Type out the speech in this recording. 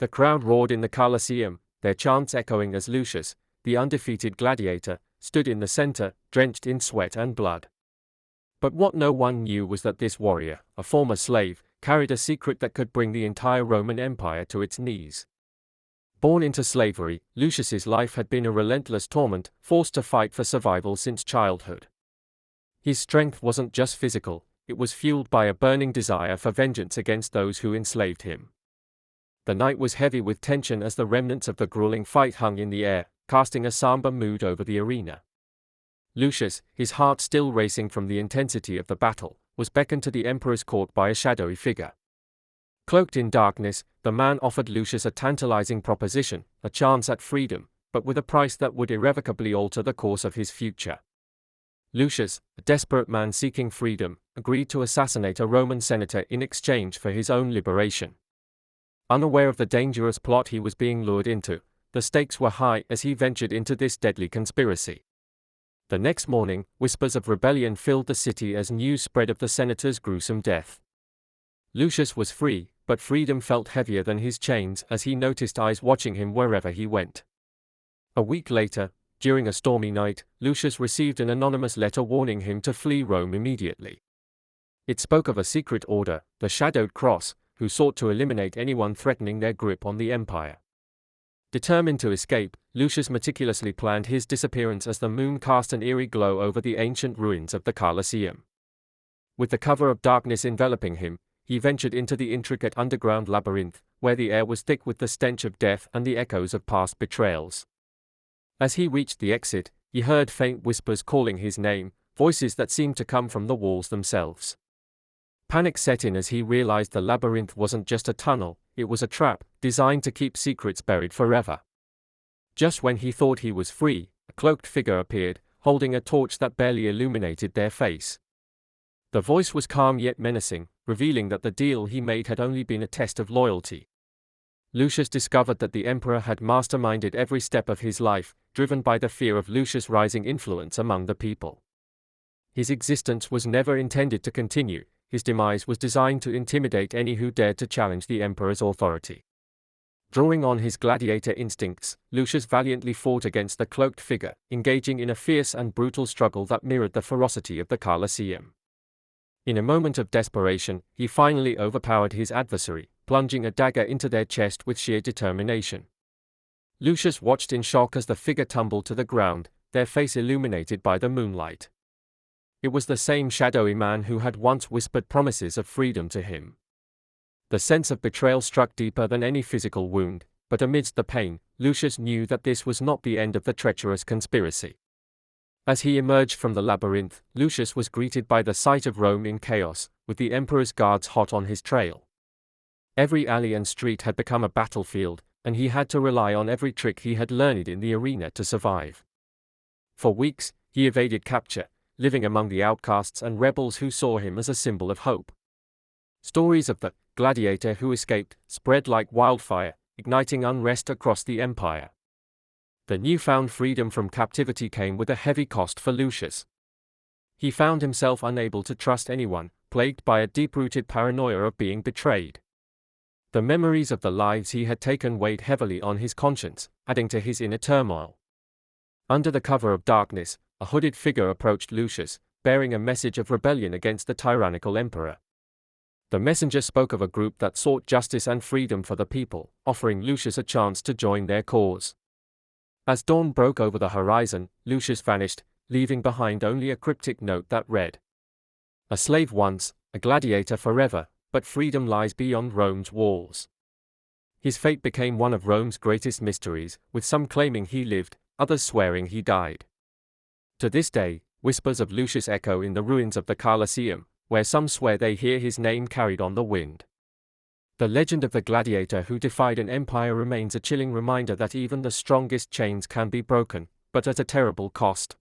The crowd roared in the Colosseum, their chants echoing as Lucius, the undefeated gladiator, stood in the center, drenched in sweat and blood. But what no one knew was that this warrior, a former slave, carried a secret that could bring the entire Roman Empire to its knees. Born into slavery, Lucius's life had been a relentless torment, forced to fight for survival since childhood. His strength wasn't just physical, it was fueled by a burning desire for vengeance against those who enslaved him. The night was heavy with tension as the remnants of the grueling fight hung in the air, casting a somber mood over the arena. Lucius, his heart still racing from the intensity of the battle, was beckoned to the emperor's court by a shadowy figure. Cloaked in darkness, the man offered Lucius a tantalizing proposition, a chance at freedom, but with a price that would irrevocably alter the course of his future. Lucius, a desperate man seeking freedom, agreed to assassinate a Roman senator in exchange for his own liberation. Unaware of the dangerous plot he was being lured into, the stakes were high as he ventured into this deadly conspiracy. The next morning, whispers of rebellion filled the city as news spread of the senator's gruesome death. Lucius was free, but freedom felt heavier than his chains as he noticed eyes watching him wherever he went. A week later, during a stormy night, Lucius received an anonymous letter warning him to flee Rome immediately. It spoke of a secret order, the Shadowed Cross, who sought to eliminate anyone threatening their grip on the empire. Determined to escape, Lucius meticulously planned his disappearance as the moon cast an eerie glow over the ancient ruins of the Colosseum. With the cover of darkness enveloping him, he ventured into the intricate underground labyrinth, where the air was thick with the stench of death and the echoes of past betrayals. As he reached the exit, he heard faint whispers calling his name, voices that seemed to come from the walls themselves. Panic set in as he realized the labyrinth wasn't just a tunnel, it was a trap, designed to keep secrets buried forever. Just when he thought he was free, a cloaked figure appeared, holding a torch that barely illuminated their face. The voice was calm yet menacing, revealing that the deal he made had only been a test of loyalty. Lucius discovered that the emperor had masterminded every step of his life, driven by the fear of Lucius' rising influence among the people. His existence was never intended to continue. His demise was designed to intimidate any who dared to challenge the emperor's authority. Drawing on his gladiator instincts, Lucius valiantly fought against the cloaked figure, engaging in a fierce and brutal struggle that mirrored the ferocity of the Colosseum. In a moment of desperation, he finally overpowered his adversary, plunging a dagger into their chest with sheer determination. Lucius watched in shock as the figure tumbled to the ground, their face illuminated by the moonlight. It was the same shadowy man who had once whispered promises of freedom to him. The sense of betrayal struck deeper than any physical wound, but amidst the pain, Lucius knew that this was not the end of the treacherous conspiracy. As he emerged from the labyrinth, Lucius was greeted by the sight of Rome in chaos, with the emperor's guards hot on his trail. Every alley and street had become a battlefield, and he had to rely on every trick he had learned in the arena to survive. For weeks, he evaded capture, living among the outcasts and rebels who saw him as a symbol of hope. Stories of the gladiator who escaped spread like wildfire, igniting unrest across the empire. The newfound freedom from captivity came with a heavy cost for Lucius. He found himself unable to trust anyone, plagued by a deep-rooted paranoia of being betrayed. The memories of the lives he had taken weighed heavily on his conscience, adding to his inner turmoil. Under the cover of darkness, a hooded figure approached Lucius, bearing a message of rebellion against the tyrannical emperor. The messenger spoke of a group that sought justice and freedom for the people, offering Lucius a chance to join their cause. As dawn broke over the horizon, Lucius vanished, leaving behind only a cryptic note that read, "A slave once, a gladiator forever, but freedom lies beyond Rome's walls." His fate became one of Rome's greatest mysteries, with some claiming he lived, others swearing he died. To this day, whispers of Lucius echo in the ruins of the Colosseum, where some swear they hear his name carried on the wind. The legend of the gladiator who defied an empire remains a chilling reminder that even the strongest chains can be broken, but at a terrible cost.